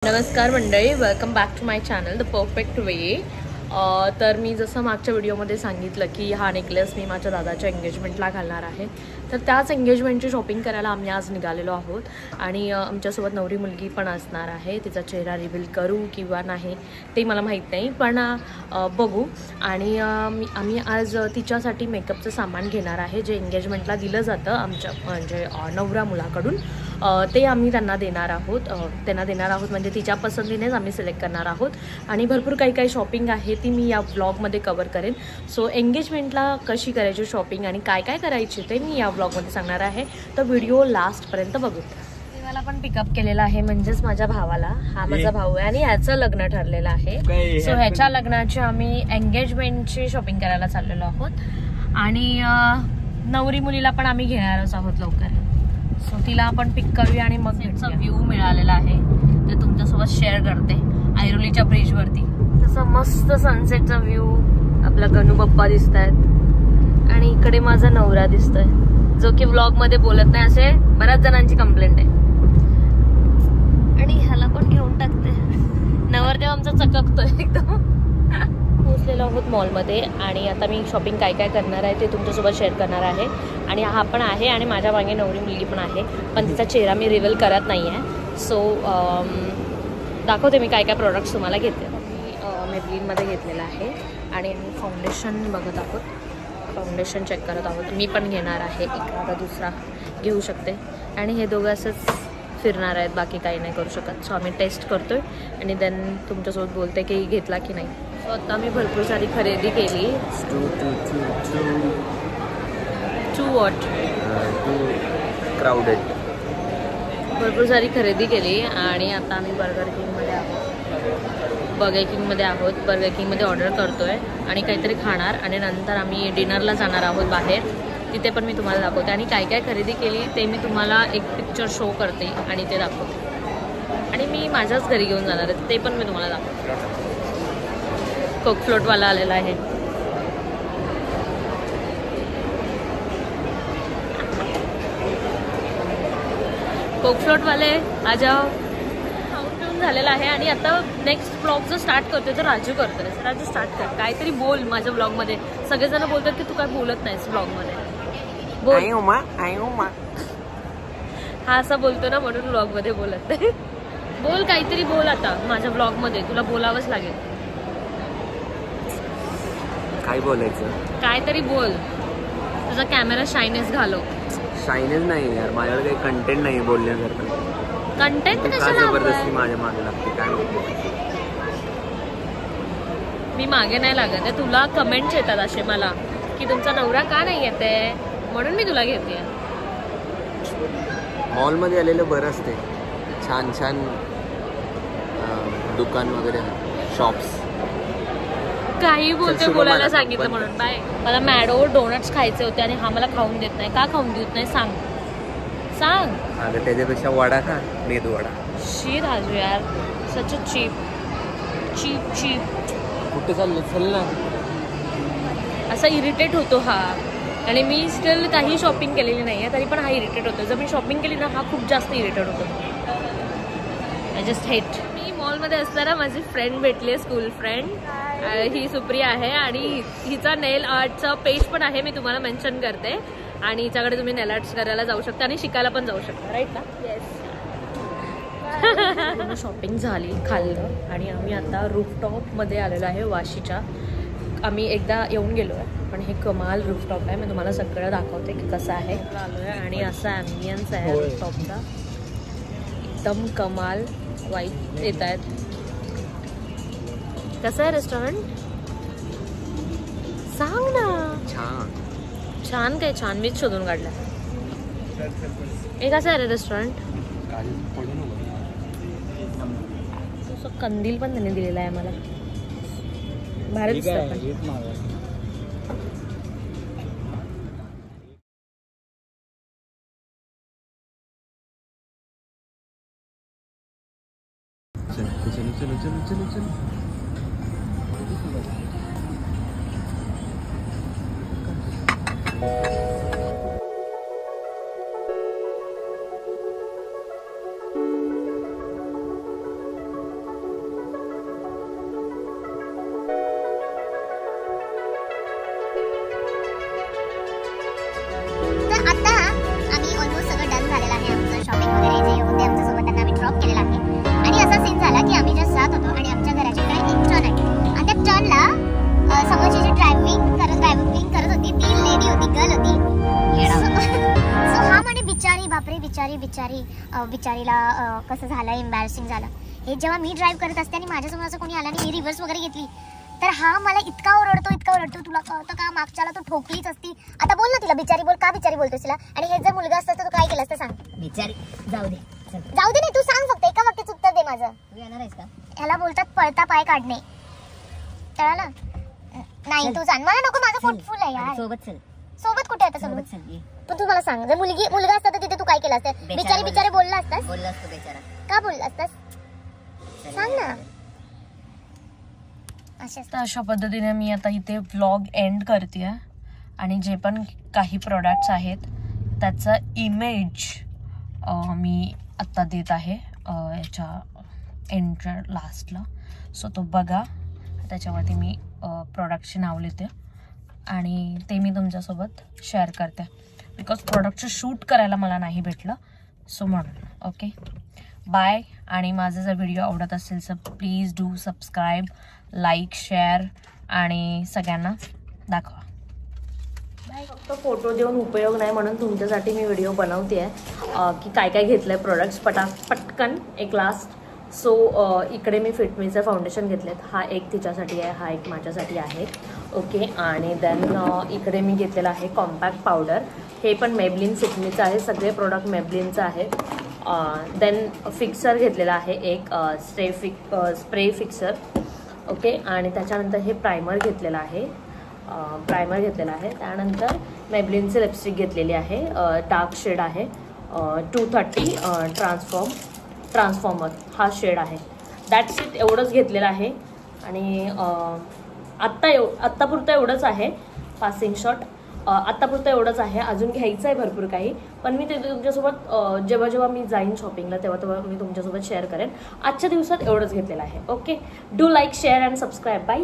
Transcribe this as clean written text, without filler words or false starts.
नमस्कार मंडळी, welcome back to my channel the perfect way. तर मी जसं मागच्या व्हिडिओमध्ये सांगितलं की हा नेकलेस मी माझ्या दादाच्या एंगेजमेंटला घालणार आहे. तर त्याच एंगेजमेंटची शॉपिंग करायला आम्ही आज निघालेलो आहोत आणि आमच्यासोबत नवरी मुलगी पण असणार आहे. तिचा चेहरा रिव्हील करू किंवा नाही ते मला माहीत नाही, पण बघू. आणि आम्ही आज तिच्यासाठी मेकअपचं सामान घेणार आहे जे एंगेजमेंटला दिलं जातं आमच्या म्हणजे नवरा मुलाकडून. ते आम्ही त्यांना देणार आहोत. म्हणजे तिच्या पसंतीनेच आम्ही सिलेक्ट करणार आहोत. आणि भरपूर काही शॉपिंग आहे ती मी या ब्लॉगमध्ये कवर करेन. सो एंगेजमेंटला कशी करायची शॉपिंग आणि काय करायची ते मी या ब्लॉगमध्ये सांगणार आहे. तर व्हिडिओ लास्टपर्यंत बघू. मला पण पिकअप केलेला आहे, म्हणजेच माझ्या भावाला. हा माझा भाऊ आहे आणि ह्याचं लग्न ठरलेलं आहे. सो ह्याच्या लग्नाची आम्ही एंगेजमेंटची शॉपिंग करायला चाललेलो आहोत आणि नवरी मुलीला पण आम्ही घेणारच आहोत लवकर. सो तिला आपण पिक करूया आणि मग त्याचा व्ह्यू मिळालेला आहे ते तुमच्यासोबत शेअर करते. ऐरोलीच्या ब्रिजवरती तसा मस्त सनसेटचा व्ह्यू. आपला गणू बाप्पा दिसत आहेत आणि इकडे माझा नवरा दिसतोय जो की व्लॉग मध्ये बोलत नाही असे बऱ्याच जणांची कंप्लेंट आहे. आणि ह्याला पण घेऊन टाकते. नवरदेव आमचा चककतोय एकदम. पोहोचलेलो आहोत मॉलमध्ये आणि आता मी शॉपिंग काय करणार आहे ते तुमच्यासोबत शेअर करणार आहे. आणि हा पण आहे आणि माझ्या मागे नवरी मुलगी पण आहे, पण तिचा चेहरा मी रिव्हील करत नाही आहे. सो दाखवते मी काय प्रोडक्ट्स तुम्हाला घेते. मी मेबलिनमध्ये घेतलेला आहे आणि आम्ही फाउंडेशन बघत आहोत. फाउंडेशन चेक करत आहोत. मी पण घेणार आहे, एखादा दुसरा घेऊ शकते. आणि हे दोघं असंच फिरणार आहेत, बाकी काही नाही करू शकत. सो आम्ही टेस्ट करतोय आणि देन तुमच्यासोबत बोलते की घेतला की नाही. सो आता मी भरपूर सारी खरेदी केली. क्राउडेड भरपूर सारी खरेदी केली आणि आता आम्ही बर्गर किंगमध्ये आहोत. बर्गर किंगमध्ये ऑर्डर करतोय आणि काहीतरी खाणार आणि नंतर आम्ही डिनरला जाणार आहोत बाहेर. तिथे पण मी तुम्हाला दाखवते आणि काय खरेदी केली ते मी तुम्हाला एक पिक्चर शो करते आणि ते दाखवते. आणि मी माझ्याच घरी घेऊन जाणार आहे ते पण मी तुम्हाला दाखवते. कोक फ्लोटवाला आलेला आहे. कोक फ्लोटवाले आजा खाऊन झालेला आहे. आणि आता नेक्स्ट ब्लॉग जो स्टार्ट करतोय तर राजू करतोय. राजू स्टार्ट कर, काहीतरी बोल माझ्या ब्लॉगमध्ये. सगळेजण बोलतात की तू काय बोलत नाहीस ब्लॉगमध्ये. बोल. हा असा बोलतो ना म्हणून ब्लॉगमध्ये बोलत नाही. बोल, काहीतरी बोल आता माझ्या ब्लॉगमध्ये. तुला बोलावंच लागेल. काय बोलायचं? काहीतरी बोल. तुझा कॅमेरा शायनेस घालव. शायनेस नाही यार, माझ्याकडे काही कंटेंट नाही बोलण्यासारखं. कंटेंट कशाला जबरदस्ती माझ्या मागे लागते काय? मी मागे नाही लागत आहे. तुला कमेंट्स येतात असे मला की तुमचा नवरा का नाही येते, म्हणून मी तुला घेते. मॉलमध्ये आलेलं बरं असते. छान छान दुकान वगैरे, शॉप्स. काही बोलते, बोलायला सांगितलं म्हणून. बाय. मला मॅडो डोनट्स खायचे होते आणि हा मला खाऊन देत नाही. का खाऊन देत नाही सांग. अगं त्याच्यापेक्षा वडा खा, मेदू वडा. शी राजू यार, सच चीप. कुठे चाललं? चल ना. असा इरिटेट होतो हा. आणि मी स्टिल काही शॉपिंग केलेली नाही आहे तरी पण हा इरिटेट होतो. जर मी शॉपिंग केली ना हा खूप जास्त इरिटेट होतो. I just hate. मी मॉलमध्ये असताना माझी फ्रेंड भेटली आहे, स्कूल फ्रेंड. ही सुप्रिया आहे आणि हिचा नेल आर्टचा पेज पण आहे, मी तुम्हाला मेन्शन करते. आणि हिच्याकडे तुम्ही नेल आर्ट्स करायला जाऊ शकता आणि शिकायला पण जाऊ शकता. राईट ना? येस. शॉपिंग झाली, खाल्लं आणि आम्ही आता रूफटॉपमध्ये आलेलो आहे वाशीच्या. आम्ही एकदा येऊन गेलो आहे पण हे कमाल रूफटॉप आहे. मी तुम्हाला सगळं दाखवते की कसं आहे. आलो आहे आणि असा ॲम्बियन्स आहे रूफटॉपचा. एकदम कमाल वाईट येत आहेत. कसं आहे रेस्टॉरंट? सांग ना. छान काय? छान मीच शोधून काढलं. हे कसं आहे रे रेस्टॉरंट? तसं कंदील पण त्याने दिलेला आहे मला. भारी दिसतं. चलो. बिचारीला कसं झालं, एम्बॅरसिंग झालं. हे जेव्हा मी ड्राईव्ह करत असते आणि माझ्यासमोर असं कोणी आलं आणि मी रिव्हर्स वगैरे घेतली तर हा मला इतका ओरडतो. तुला कळतं का, मागच्याला तू ठोकलीच असती. आता बोल ना तिला बिचारी बोल. का बिचारी बोलतोस तिला? आणि हे जर मुलगा असतं तर तू काय केलं असतं सांग. बिचारी जाऊ दे नाही, तू सांग फक्त एका वाक्याचं उत्तर दे माझं. तू येणार आहेस का? याला बोलतात पळता पाय काढणे. कळलं? नाही तू सांग. मला नको, माझं पोट फुल आहे यार. सोबत कुठे आता सोबत? पण तू मला सांग, जर मुलगा असता तर तिथे तू काय केलं असतं? बिचारी बोलला असतास? का बोलला असतास सांग ना. तर अशा पद्धतीने मी आता इथे व्लॉग एंड करते आणि जे पण काही प्रोडक्ट्स आहेत त्याचा इमेज मी आत्ता देत आहे याच्या एंड लास्टला. सो तो बघा, त्याच्यावरती मी प्रोडक्टचे नाव लिहिते आणि ते मी तुमच्यासोबत शेअर करते बिकॉज प्रोडक्टचं शूट करायला मला नाही भेटलं. सो म्हणून ओके बाय. आणि माझा जर व्हिडिओ आवडत असेल तर please do subscribe, like, share आणि सगळ्यांना दाखवा. फक्त फोटो देऊन उपयोग नाही म्हणून तुमच्यासाठी मी व्हिडिओ बनवते आहे की काय काय घेतलं आहे प्रोडक्ट्स पटकन एक लास्ट. सो इकडे मी फिटमीचं फाउंडेशन घेतलेत. हा एक तिच्यासाठी आहे, हा एक माझ्यासाठी आहे. ओके. आणि देन इकडे मी घेतलेलं आहे कॉम्पॅक्ट पावडर. हे पण मेबलिन फिटमीचं आहे. सगळे प्रोडक्ट मेबलिनचं आहेत. देन फिक्सर घेतलेला आहे एक स्प्रे फिक्सर. ओके. आणि त्याच्यानंतर हे प्रायमर घेतलेलं आहे. त्यानंतर मेबलिनचे लिपस्टिक घेतलेली आहे. डार्क शेड आहे 230 ट्रान्सफॉर्मर हा शेड आहे. That's it. एवढंच घेतलेलं आहे. आणि आत्तापुरतं एवढंच आहे. पासिंग शॉट आत्तापुरतं एवढंच आहे. अजून घ्यायचं आहे भरपूर काही, पण मी ते तुमच्यासोबत जेव्हा मी जाईन शॉपिंगला तेव्हा मी तुमच्यासोबत शेअर करेन. आजच्या दिवसात एवढंच घेतलेलं आहे. Okay. Do like, share and subscribe. Bye.